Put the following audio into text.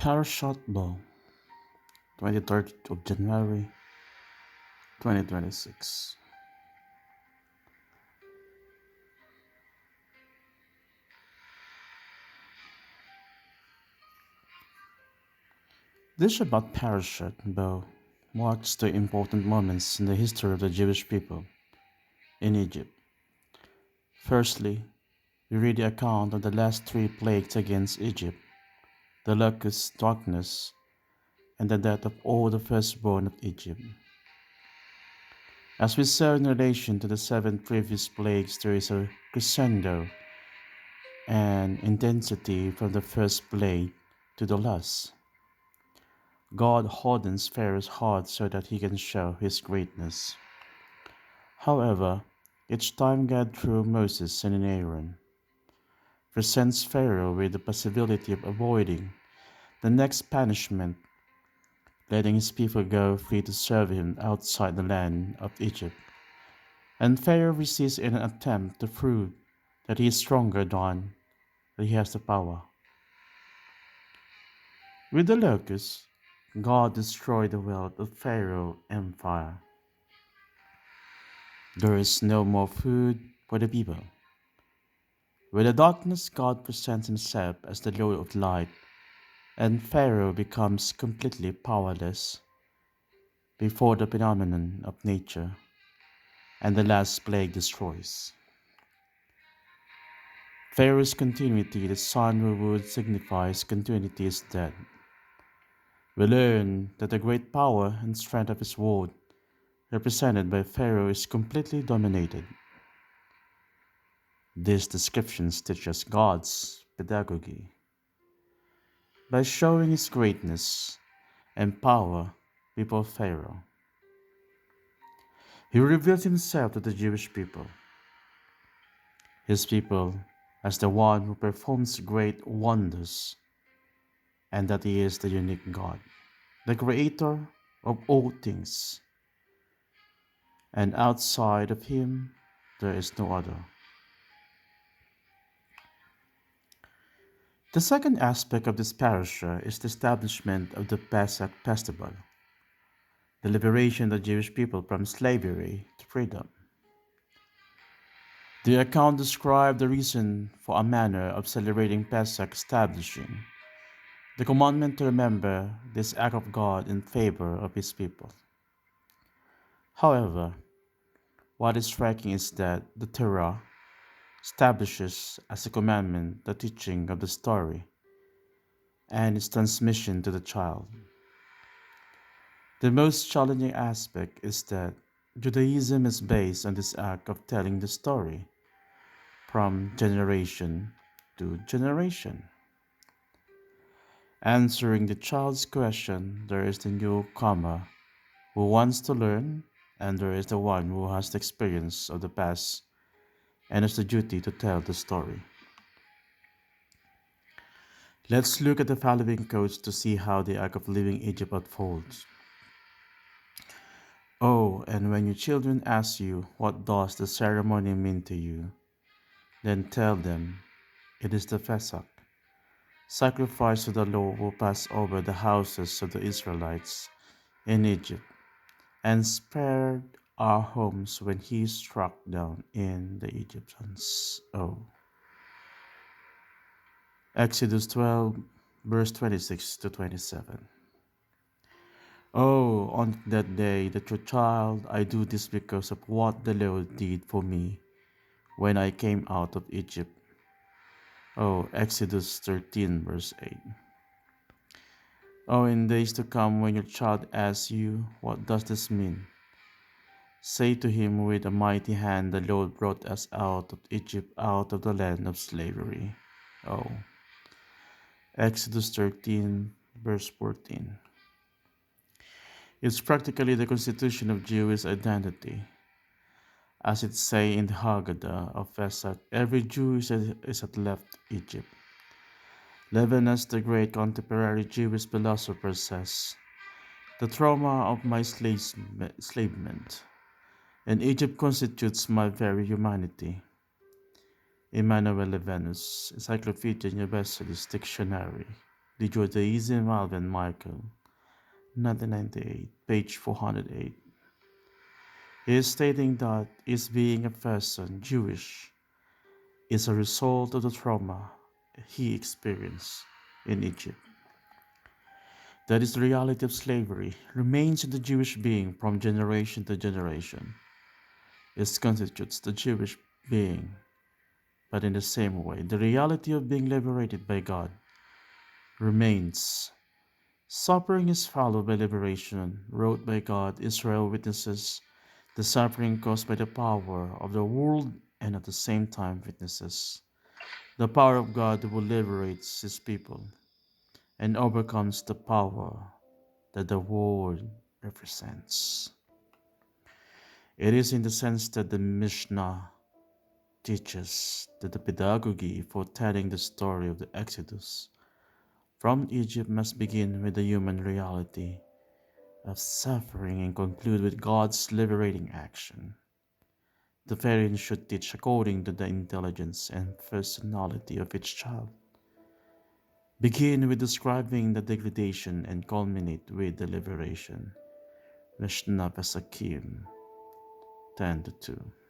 Parashat Bo, 23rd of January 2026. This Shabbat Parashat Bo marks the important moments in the history of the Jewish people in Egypt. Firstly, we read the account of the last three plagues against Egypt: the locusts, darkness, and the death of all the firstborn of Egypt. As we saw in relation to the seven previous plagues, there is a crescendo and intensity from the first plague to the last. God hardens Pharaoh's heart so that he can show his greatness. However, each time God, through Moses and Aaron, presents Pharaoh with the possibility of avoiding the next punishment, letting his people go free to serve him outside the land of Egypt. And Pharaoh resists in an attempt to prove that he is stronger than that he has the power. With the locusts, God destroyed the wealth of Pharaoh's empire. There is no more food for the people. With the darkness, God presents himself as the Lord of light, and Pharaoh becomes completely powerless before the phenomenon of nature, and the last plague destroys Pharaoh's continuity. The sun who would signify his continuity is dead. We learn that the great power and strength of his world, represented by Pharaoh, is completely dominated. These descriptions teach us God's pedagogy. By showing his greatness and power before Pharaoh, he reveals himself to the Jewish people, his people, as the one who performs great wonders, and that he is the unique God, the creator of all things, and outside of him there is no other. The second aspect of this parasha is the establishment of the Pesach festival, the liberation of the Jewish people from slavery to freedom. The account describes the reason for a manner of celebrating Pesach, establishing the commandment to remember this act of God in favor of his people. However, what is striking is that the Torah establishes as a commandment the teaching of the story and its transmission to the child. The most challenging aspect is that Judaism is based on this act of telling the story from generation to generation. Answering the child's question, there is the newcomer who wants to learn, and there is the one who has the experience of the past and has the duty to tell the story. Let's look at the following quotes to see how the act of leaving Egypt unfolds. Oh, and when your children ask you, what does the ceremony mean to you? Then tell them, it is the Pesach, sacrifice to the Lord who passed over the houses of the Israelites in Egypt, and spared our homes when he struck down in the Egyptians. Oh. Exodus 12, verse 26 to 27. Oh, on that day, the true child, I do this because of what the Lord did for me when I came out of Egypt. Oh, Exodus 13, verse 8. Oh, in days to come, when your child asks you, what does this mean? Say to him, with a mighty hand the Lord brought us out of Egypt, out of the land of slavery. Oh, Exodus 13, verse 14. It's practically the constitution of Jewish identity. As it say in the Haggadah of Pesach, every Jew is had left Egypt. Levinas, the great contemporary Jewish philosopher, says, the trauma of my enslavement in Egypt constitutes my very humanity. Emmanuel Levinas, Encyclopedia Universalis Dictionary. The Judaism Alvin Michael, 1998, page 408. He is stating that his being a person Jewish is a result of the trauma he experienced in Egypt. That is the reality of slavery remains in the Jewish being from generation to generation. It constitutes the Jewish being, but in the same way, the reality of being liberated by God remains. Suffering is followed by liberation, wrote by God. Israel witnesses the suffering caused by the power of the world and at the same time witnesses the power of God who liberates his people and overcomes the power that the world represents. It is in the sense that the Mishnah teaches that the pedagogy for telling the story of the Exodus from Egypt must begin with the human reality of suffering and conclude with God's liberating action. The parents should teach according to the intelligence and personality of each child. Begin with describing the degradation and culminate with the liberation. Mishnah Pesakim 10-2.